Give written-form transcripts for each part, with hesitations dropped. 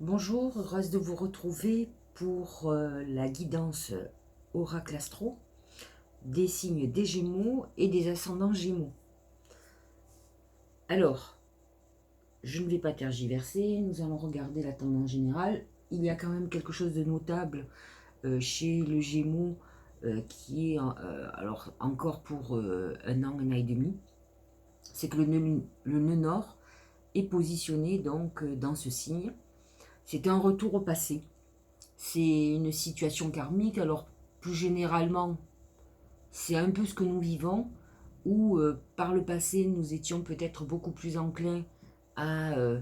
Bonjour, heureuse de vous retrouver pour la guidance Oracle Astro des signes des Gémeaux et des ascendants Gémeaux. Alors, je ne vais pas tergiverser, nous allons regarder la tendance générale. Il y a quand même quelque chose de notable chez le Gémeaux qui est alors encore pour un an et demi. C'est que le nœud nord est positionné donc dans ce signe. C'est un retour au passé. C'est une situation karmique. Alors, plus généralement, c'est un peu ce que nous vivons, où par le passé, nous étions peut-être beaucoup plus enclins à euh,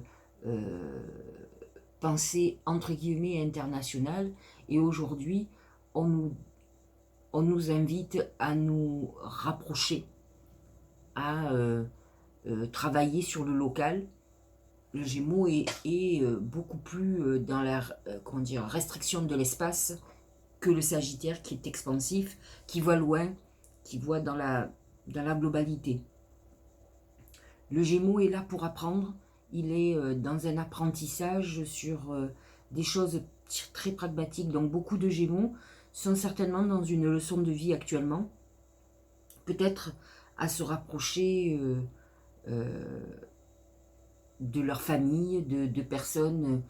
penser entre guillemets international, et aujourd'hui, on nous, on nous invite à nous rapprocher, à travailler sur le local. Le Gémeaux est beaucoup plus dans la comment dire, restriction de l'espace que le Sagittaire qui est expansif, qui voit loin, qui voit dans la globalité. Le Gémeaux est là pour apprendre, il est dans un apprentissage sur des choses très pragmatiques. Donc beaucoup de Gémeaux sont certainement dans une leçon de vie actuellement, peut-être à se rapprocher euh, de leur famille, de personnes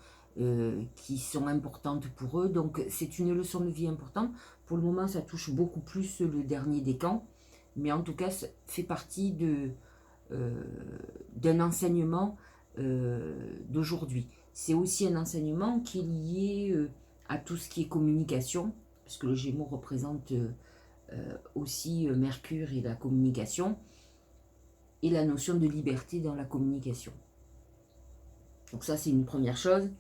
qui sont importantes pour eux. Donc c'est une leçon de vie importante. Pour le moment, ça touche beaucoup plus le dernier décan, mais en tout cas, ça fait partie euh, d'un enseignement d'aujourd'hui. C'est aussi un enseignement qui est lié à tout ce qui est communication, puisque le Gémeaux représente aussi Mercure et la communication, et la notion de liberté dans la communication. Donc ça, c'est une première chose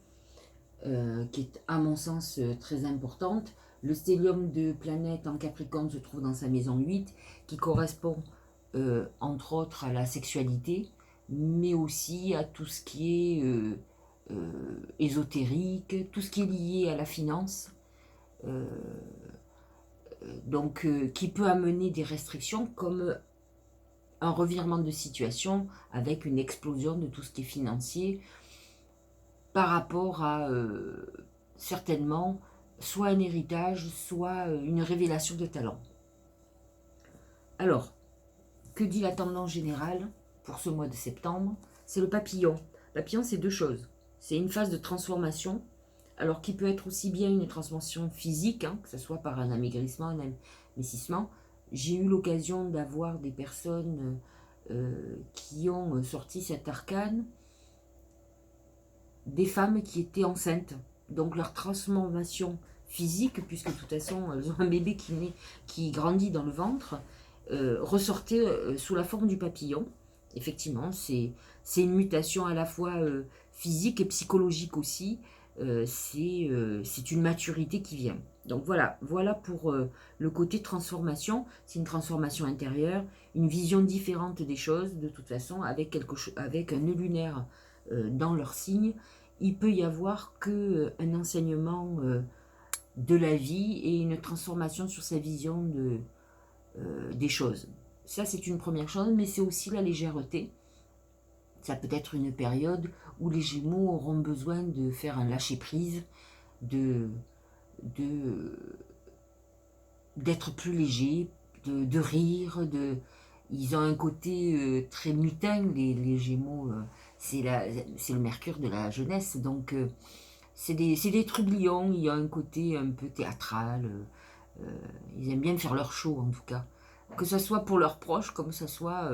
qui est à mon sens très importante. Le stellium de planète en Capricorne se trouve dans sa maison 8, qui correspond entre autres à la sexualité, mais aussi à tout ce qui est ésotérique, tout ce qui est lié à la finance, euh, donc qui peut amener des restrictions comme un revirement de situation avec une explosion de tout ce qui est financier par rapport à certainement soit un héritage, soit une révélation de talent. Alors, que dit la tendance générale pour ce mois de septembre? C'est le papillon. Le papillon, c'est deux choses. C'est une phase de transformation, alors qui peut être aussi bien une transformation physique, que ce soit par un amaigrissement, un amincissement. J'ai eu l'occasion d'avoir des personnes qui ont sorti cet arcane, des femmes qui étaient enceintes. Donc leur transformation physique, puisque de toute façon elles ont un bébé qui grandit dans le ventre, ressortait sous la forme du papillon. Effectivement, c'est une mutation à la fois physique et psychologique aussi. C'est une maturité qui vient. Donc voilà pour le côté transformation. C'est une transformation intérieure, une vision différente des choses, de toute façon, avec, avec un nœud lunaire dans leur signe. Il peut y avoir qu'un enseignement de la vie et une transformation sur sa vision des choses. Ça, c'est une première chose, mais c'est aussi la légèreté. Ça peut être une période où les Gémeaux auront besoin de faire un lâcher-prise, de, de, d'être plus léger, de rire. Ils ont un côté très mutin, les Gémeaux. C'est le Mercure de la jeunesse, donc c'est des trublions. Il y a un côté un peu théâtral. Ils aiment bien faire leur show, en tout cas. Que ce soit pour leurs proches, comme que ce soit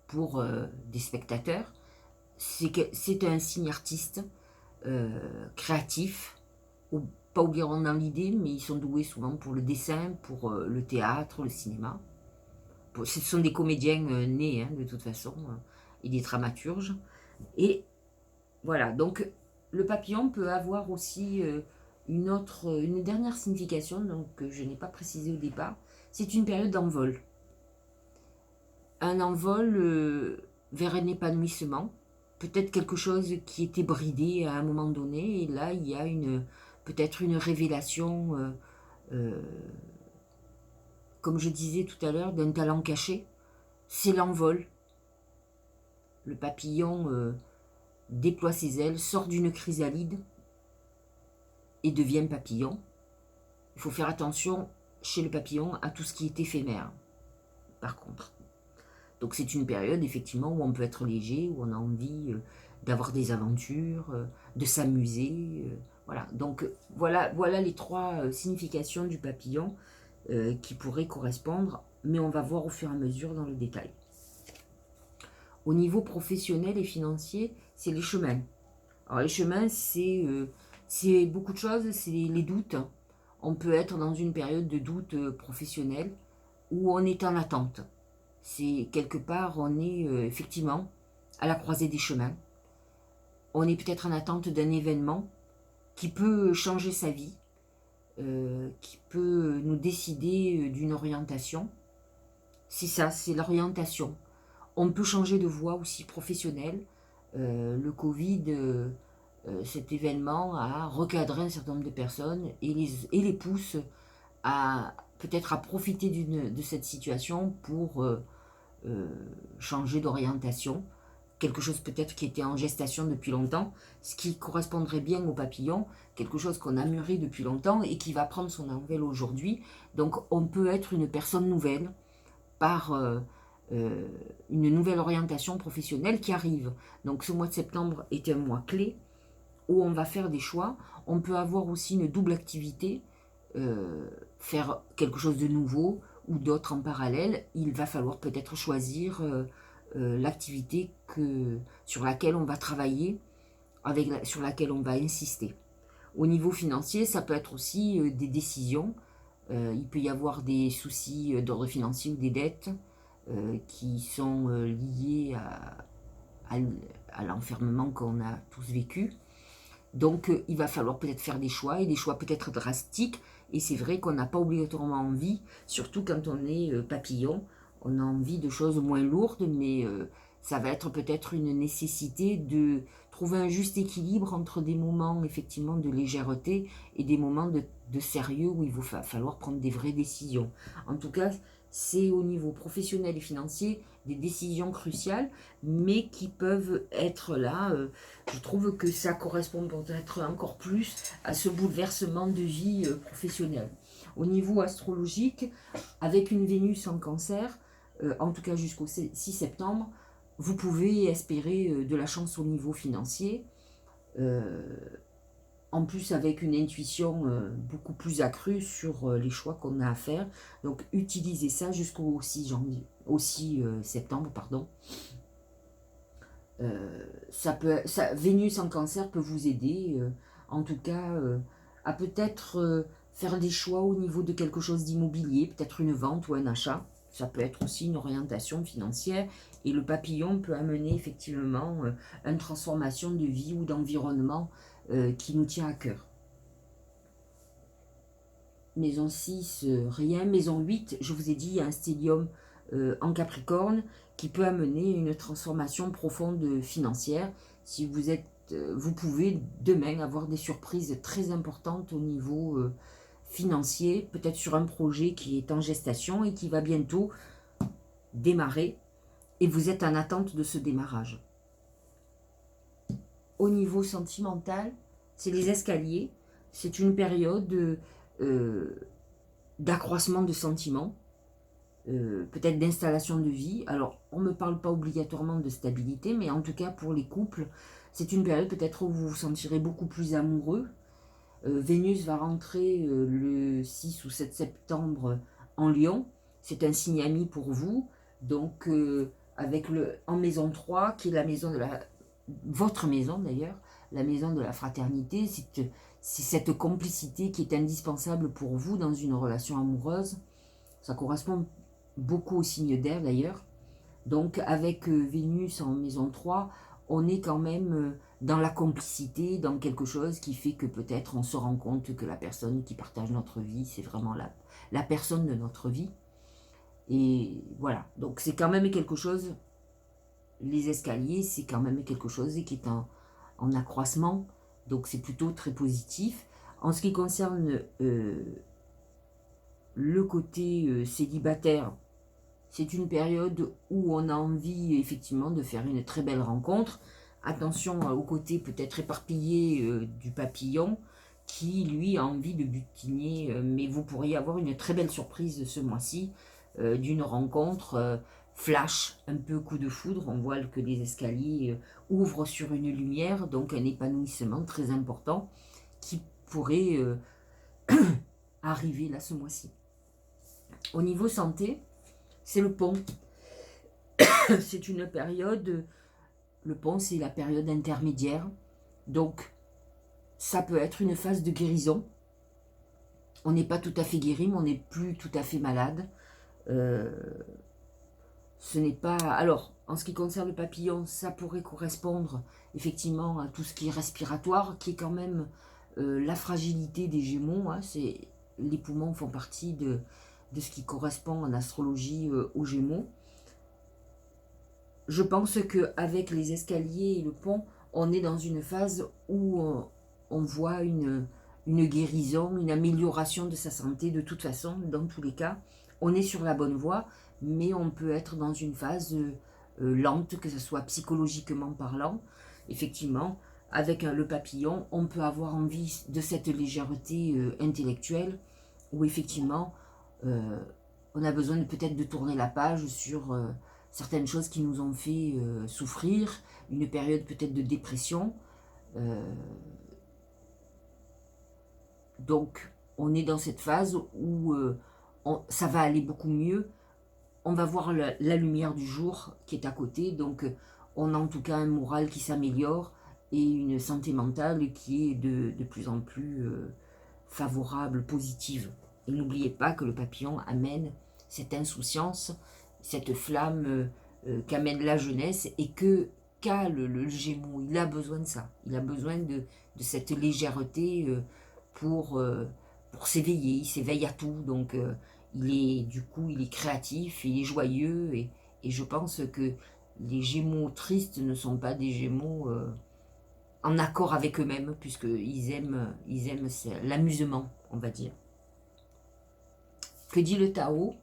pour des spectateurs. C'est un signe artiste, créatif, pas oublions dans l'idée, mais ils sont doués souvent pour le dessin, pour le théâtre, le cinéma. Ce sont des comédiens nés, de toute façon, et des dramaturges. Et voilà, donc le papillon peut avoir aussi une dernière signification, donc que je n'ai pas précisé au départ. C'est une période d'envol. Un envol vers un épanouissement, peut-être quelque chose qui était bridé à un moment donné, et là il y a peut-être une révélation, euh, comme je disais tout à l'heure, d'un talent caché. C'est l'envol. Le papillon déploie ses ailes, sort d'une chrysalide, et devient papillon. Il faut faire attention chez le papillon à tout ce qui est éphémère, par contre. Donc c'est une période effectivement où on peut être léger, où on a envie d'avoir des aventures, de s'amuser. Voilà. Donc voilà les trois significations du papillon qui pourraient correspondre, mais on va voir au fur et à mesure dans le détail. Au niveau professionnel et financier, c'est les chemins. Alors les chemins, c'est beaucoup de choses, c'est les doutes. On peut être dans une période de doute professionnel où on est en attente. C'est quelque part, on est effectivement à la croisée des chemins. On est peut-être en attente d'un événement qui peut changer sa vie, qui peut nous décider d'une orientation. C'est ça, c'est l'orientation. On peut changer de voie aussi professionnelle. Le Covid, cet événement a recadré un certain nombre de personnes et les pousse à peut-être à profiter de cette situation pour changer d'orientation, quelque chose peut-être qui était en gestation depuis longtemps, ce qui correspondrait bien au papillon, quelque chose qu'on a mûri depuis longtemps et qui va prendre son envol aujourd'hui. Donc on peut être une personne nouvelle par une nouvelle orientation professionnelle qui arrive. Donc ce mois de septembre est un mois clé où on va faire des choix. On peut avoir aussi une double activité, faire quelque chose de nouveau ou d'autres en parallèle. Il va falloir peut-être choisir l'activité sur laquelle on va travailler, sur laquelle on va insister. Au niveau financier, ça peut être aussi des décisions. Il peut y avoir des soucis d'ordre financier ou des dettes qui sont liées à l'enfermement qu'on a tous vécu. Donc il va falloir peut-être faire des choix, et des choix peut-être drastiques, et c'est vrai qu'on n'a pas obligatoirement envie, surtout quand on est papillon, on a envie de choses moins lourdes, mais ça va être peut-être une nécessité de trouver un juste équilibre entre des moments effectivement de légèreté et des moments de sérieux où il va falloir prendre des vraies décisions. En tout cas, c'est au niveau professionnel et financier des décisions cruciales, mais qui peuvent être là. Je trouve que ça correspond peut-être encore plus à ce bouleversement de vie professionnelle. Au niveau astrologique, avec une Vénus en Cancer, en tout cas jusqu'au 6 septembre, vous pouvez espérer de la chance au niveau financier. En plus avec une intuition beaucoup plus accrue sur les choix qu'on a à faire. Donc utilisez ça jusqu'au 6 septembre. Pardon. Vénus en Cancer peut vous aider, en tout cas, à peut-être faire des choix au niveau de quelque chose d'immobilier, peut-être une vente ou un achat. Ça peut être aussi une orientation financière, et le papillon peut amener effectivement une transformation de vie ou d'environnement qui nous tient à cœur. Maison 6, rien. Maison 8, je vous ai dit, il y a un stellium en Capricorne qui peut amener une transformation profonde financière. Si vous êtes, vous pouvez demain avoir des surprises très importantes au niveau financier, peut-être sur un projet qui est en gestation et qui va bientôt démarrer, et vous êtes en attente de ce démarrage. Au niveau sentimental, c'est les escaliers. C'est une période d'accroissement de sentiments, peut-être d'installation de vie. Alors, on ne me parle pas obligatoirement de stabilité, mais en tout cas, pour les couples, c'est une période peut-être où vous vous sentirez beaucoup plus amoureux. Vénus va rentrer le 6 ou 7 septembre en Lion. C'est un signe ami pour vous. Donc, en maison 3, qui est la maison de votre maison d'ailleurs, la maison de la fraternité, c'est cette complicité qui est indispensable pour vous dans une relation amoureuse. Ça correspond beaucoup au signe d'air d'ailleurs. Donc avec Vénus en maison 3, on est quand même dans la complicité, dans quelque chose qui fait que peut-être on se rend compte que la personne qui partage notre vie, c'est vraiment la personne de notre vie. Et voilà, donc c'est quand même quelque chose, les escaliers, c'est quand même quelque chose qui est en accroissement, donc c'est plutôt très positif. En ce qui concerne le côté célibataire, c'est une période où on a envie effectivement de faire une très belle rencontre. Attention au côté peut-être éparpillé du papillon qui, lui, a envie de butiner. Mais vous pourriez avoir une très belle surprise ce mois-ci, d'une rencontre flash, un peu coup de foudre. On voit que les escaliers ouvrent sur une lumière, donc un épanouissement très important qui pourrait arriver là ce mois-ci. Au niveau santé, c'est le pont. C'est une période, le pont c'est la période intermédiaire, donc ça peut être une phase de guérison. On n'est pas tout à fait guéri, mais on n'est plus tout à fait malade. Ce n'est pas... Alors, en ce qui concerne le papillon, ça pourrait correspondre effectivement à tout ce qui est respiratoire, qui est quand même la fragilité des Gémeaux. Hein. Les poumons font partie de ce qui correspond en astrologie aux Gémeaux. Je pense qu'avec les escaliers et le pont, on est dans une phase où on voit une guérison, une amélioration de sa santé de toute façon, dans tous les cas. On est sur la bonne voie, mais on peut être dans une phase lente, que ce soit psychologiquement parlant. Effectivement, avec le papillon, on peut avoir envie de cette légèreté intellectuelle, où effectivement, on a besoin peut-être de tourner la page sur certaines choses qui nous ont fait souffrir, une période peut-être de dépression. Donc, on est dans cette phase où ça va aller beaucoup mieux. On va voir la lumière du jour qui est à côté. Donc, on a en tout cas un moral qui s'améliore et une santé mentale qui est de plus en plus favorable, positive. Et n'oubliez pas que le papillon amène cette insouciance, cette flamme qu'amène la jeunesse et qu'a le Gémeaux. Il a besoin de ça. Il a besoin de cette légèreté pour s'éveiller. Il s'éveille à tout. Donc, du coup, il est créatif, il est joyeux. Et je pense que les Gémeaux tristes ne sont pas des Gémeaux en accord avec eux-mêmes, puisqu'ils aiment l'amusement, on va dire. Que dit le Tao?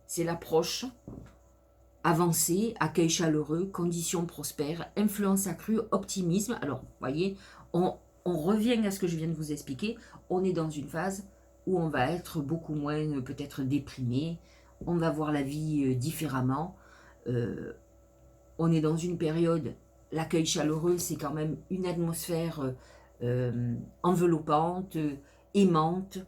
C'est l'approche avancée, accueil chaleureux, conditions prospères, influence accrue, optimisme. Alors, vous voyez, on revient à ce que je viens de vous expliquer. On est dans une phase où on va être beaucoup moins peut-être déprimé, on va voir la vie différemment. On est dans une période, l'accueil chaleureux, c'est quand même une atmosphère enveloppante, aimante.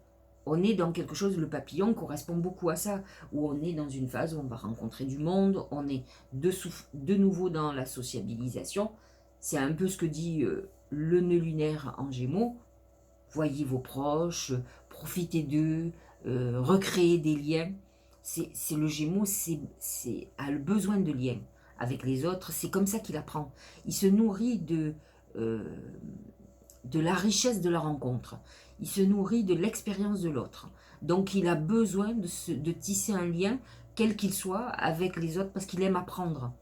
On est dans quelque chose, le papillon correspond beaucoup à ça, où on est dans une phase où on va rencontrer du monde, on est de nouveau dans la sociabilisation. C'est un peu ce que dit le nœud lunaire en Gémeaux. Voyez vos proches, profitez d'eux, recréez des liens. C'est le Gémeaux, a le besoin de liens avec les autres. C'est comme ça qu'il apprend. Il se nourrit de la richesse de la rencontre. Il se nourrit de l'expérience de l'autre. Donc il a besoin de tisser un lien, quel qu'il soit, avec les autres, parce qu'il aime apprendre.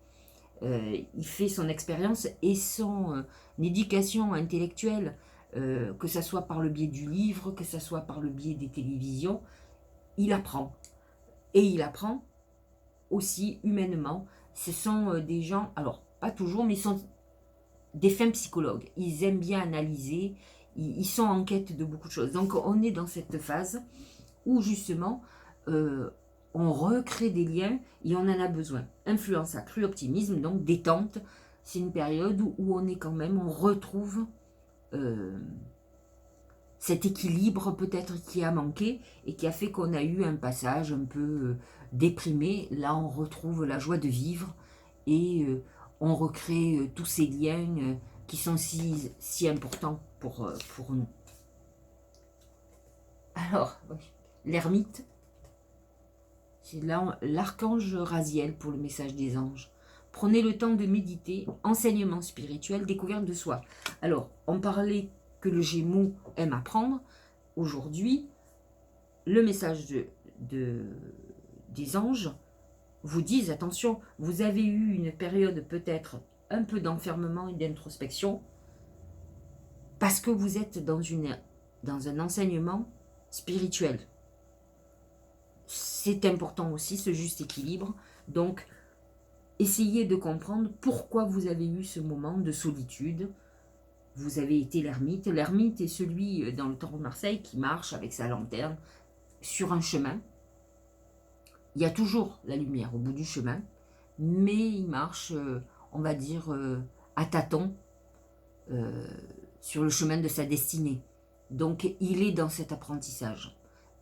Il fait son expérience et son éducation intellectuelle, que ce soit par le biais du livre, que ce soit par le biais des télévisions, il apprend. Et il apprend aussi humainement. Ce sont des gens, alors pas toujours, mais ils sont des fins psychologues. Ils aiment bien analyser, ils sont en quête de beaucoup de choses. Donc on est dans cette phase où justement on recrée des liens et on en a besoin. Influence accrue, optimisme, donc détente. C'est une période où on est quand même, on retrouve cet équilibre peut-être qui a manqué et qui a fait qu'on a eu un passage un peu déprimé. Là on retrouve la joie de vivre et on recrée tous ces liens qui sont si importants pour nous. Alors, l'ermite, c'est l'archange Raziel pour le message des anges. Prenez le temps de méditer, enseignement spirituel, découverte de soi. Alors, on parlait que le Gémeaux aime apprendre. Aujourd'hui, le message des anges vous disent, attention, vous avez eu une période peut-être un peu d'enfermement et d'introspection parce que vous êtes dans un enseignement spirituel. C'est important aussi, ce juste équilibre. Donc, essayez de comprendre pourquoi vous avez eu ce moment de solitude. vous avez été l'ermite. L'ermite est celui dans le Taureau de Marseille qui marche avec sa lanterne sur un chemin. Il y a toujours la lumière au bout du chemin, mais il marche, on va dire, à tâtons sur le chemin de sa destinée. Donc il est dans cet apprentissage.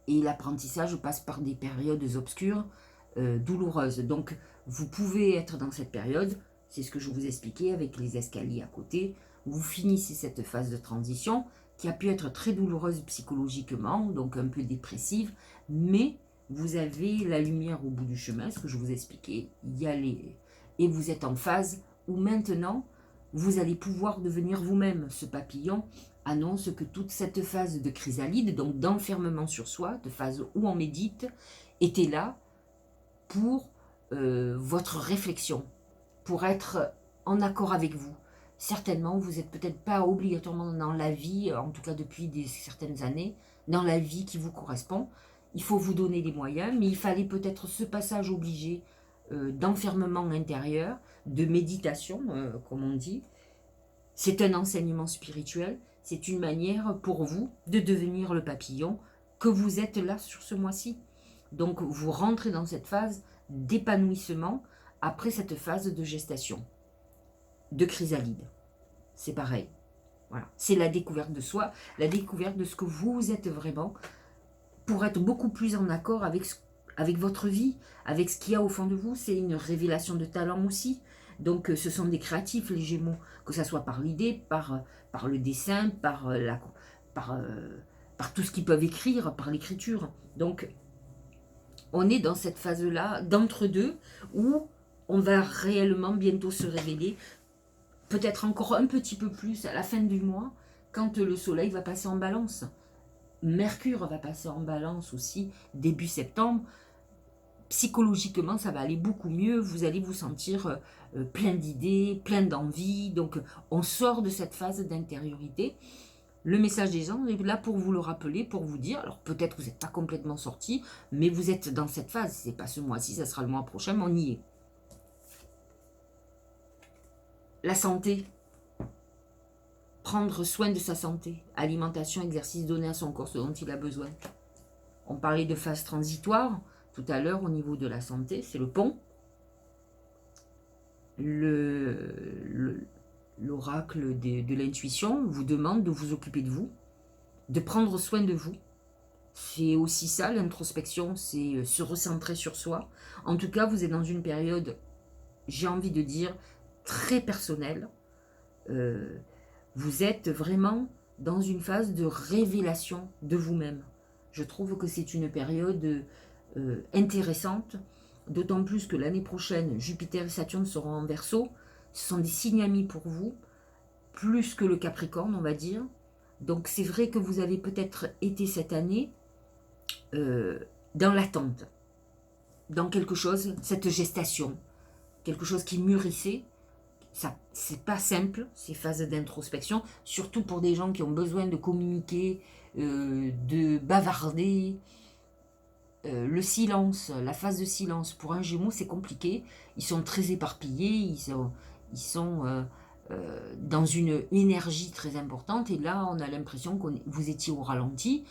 Et l'apprentissage passe par des périodes obscures, douloureuses. Donc vous pouvez être dans cette période, c'est ce que je vous expliquais avec les escaliers à côté, vous finissez cette phase de transition qui a pu être très douloureuse psychologiquement, donc un peu dépressive, mais vous avez la lumière au bout du chemin, ce que je vous expliquais, et vous êtes en phase où maintenant, vous allez pouvoir devenir vous-même. Ce papillon annonce que toute cette phase de chrysalide, donc d'enfermement sur soi, de phase où on médite, était là pour votre réflexion, pour être en accord avec vous. Certainement, vous n'êtes peut-être pas obligatoirement dans la vie, en tout cas depuis certaines années, dans la vie qui vous correspond. Il faut vous donner les moyens, mais il fallait peut-être ce passage obligé d'enfermement intérieur, de méditation, comme on dit. C'est un enseignement spirituel, c'est une manière pour vous de devenir le papillon que vous êtes là sur ce mois-ci. Donc vous rentrez dans cette phase d'épanouissement après cette phase de gestation, de chrysalide. C'est pareil. Voilà. C'est la découverte de soi, la découverte de ce que vous êtes vraiment pour être beaucoup plus en accord avec votre vie, avec ce qu'il y a au fond de vous. C'est une révélation de talent aussi. Donc ce sont des créatifs, les Gémeaux, que ce soit par l'idée, par le dessin, par tout ce qu'ils peuvent écrire, par l'écriture. Donc on est dans cette phase-là, d'entre-deux, où on va réellement bientôt se révéler, peut-être encore un petit peu plus à la fin du mois, quand le soleil va passer en balance. Mercure va passer en balance aussi début septembre. Psychologiquement, ça va aller beaucoup mieux. Vous allez vous sentir plein d'idées, plein d'envie. Donc, on sort de cette phase d'intériorité. Le message des gens est là pour vous le rappeler, pour vous dire, alors peut-être que vous n'êtes pas complètement sorti, mais vous êtes dans cette phase. Ce n'est pas ce mois-ci, ça sera le mois prochain, mais on y est. La santé. Prendre soin de sa santé. Alimentation, exercice, donner à son corps ce dont il a besoin. On parlait de phase transitoire tout à l'heure au niveau de la santé, c'est le pont. L'oracle de l'intuition vous demande de vous occuper de vous, de prendre soin de vous. C'est aussi ça, l'introspection, c'est se recentrer sur soi. En tout cas, vous êtes dans une période, j'ai envie de dire, très personnelle. Vous êtes vraiment dans une phase de révélation de vous-même. Je trouve que c'est une période intéressante, d'autant plus que l'année prochaine, Jupiter et Saturne seront en Verseau. Ce sont des signes amis pour vous, plus que le Capricorne, on va dire. Donc c'est vrai que vous avez peut-être été cette année dans l'attente, dans quelque chose, cette gestation, quelque chose qui mûrissait. Ça, c'est pas simple, ces phases d'introspection, surtout pour des gens qui ont besoin de communiquer, de bavarder. Le silence, la phase de silence, pour un Gémeaux, c'est compliqué. Ils sont très éparpillés, ils sont dans une énergie très importante. Et là, on a l'impression que vous étiez au ralenti,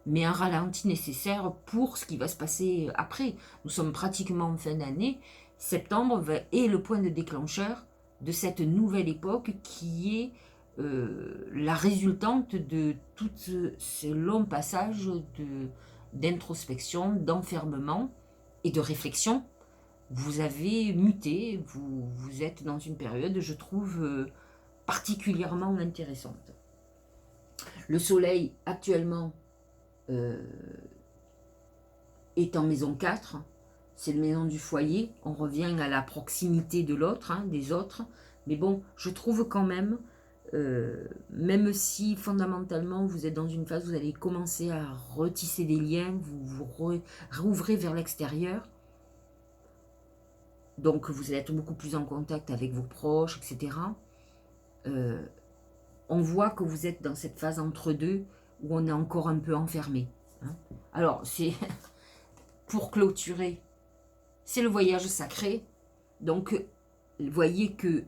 mais un ralenti nécessaire pour ce qui va se passer après. Nous sommes pratiquement en fin d'année. Septembre est le point de déclencheur de cette nouvelle époque qui est la résultante de tout ce long passage d'introspection, d'enfermement et de réflexion. Vous avez muté, vous êtes dans une période, je trouve, particulièrement intéressante. Le soleil, actuellement, est en maison 4, c'est la maison du foyer, on revient à la proximité de l'autre, hein, des autres, mais bon, je trouve quand même, même si fondamentalement vous êtes dans une phase où vous allez commencer à retisser des liens, vous rouvrez vers l'extérieur, donc vous allez être beaucoup plus en contact avec vos proches, etc. On voit que vous êtes dans cette phase entre deux où on est encore un peu enfermé. Hein. Alors, c'est pour clôturer, c'est le voyage sacré. Donc, vous voyez que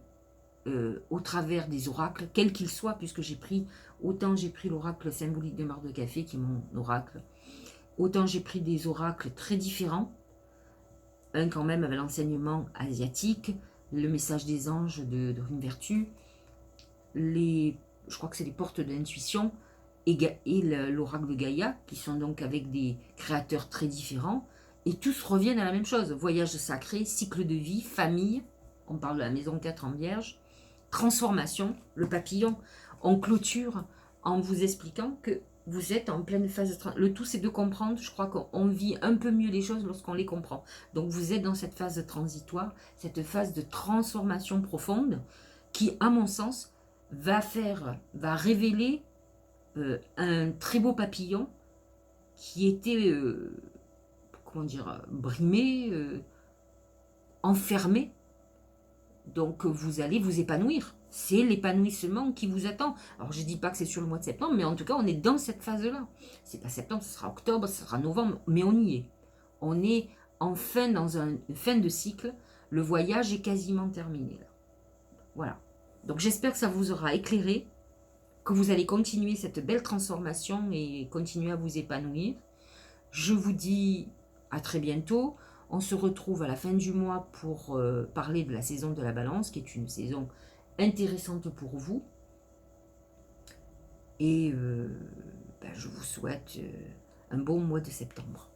au travers des oracles, quels qu'ils soient, puisque j'ai pris l'oracle symbolique de Marc de Café, qui est mon oracle, autant j'ai pris des oracles très différents, un quand même avec l'enseignement asiatique, le message des anges de Rune Vertu, je crois que c'est les portes de l'intuition, et l'oracle de Gaïa, qui sont donc avec des créateurs très différents, et tous reviennent à la même chose, voyage sacré, cycle de vie, famille, on parle de la maison 4 en Vierge, transformation, le papillon. On clôture en vous expliquant que vous êtes en pleine phase de... Le tout, c'est de comprendre. Je crois qu'on vit un peu mieux les choses lorsqu'on les comprend. Donc, vous êtes dans cette phase transitoire, cette phase de transformation profonde qui, à mon sens, va révéler un très beau papillon qui était, comment dire, brimé, enfermé. Donc vous allez vous épanouir. C'est l'épanouissement qui vous attend. Alors je ne dis pas que c'est sur le mois de septembre, mais en tout cas on est dans cette phase-là. C'est pas septembre, ce sera octobre, ce sera novembre, mais on y est. On est enfin dans une fin de cycle. Le voyage est quasiment terminé là. Voilà. Donc j'espère que ça vous aura éclairé, que vous allez continuer cette belle transformation et continuer à vous épanouir. Je vous dis à très bientôt. On se retrouve à la fin du mois pour parler de la saison de la Balance, qui est une saison intéressante pour vous. Et je vous souhaite un bon mois de septembre.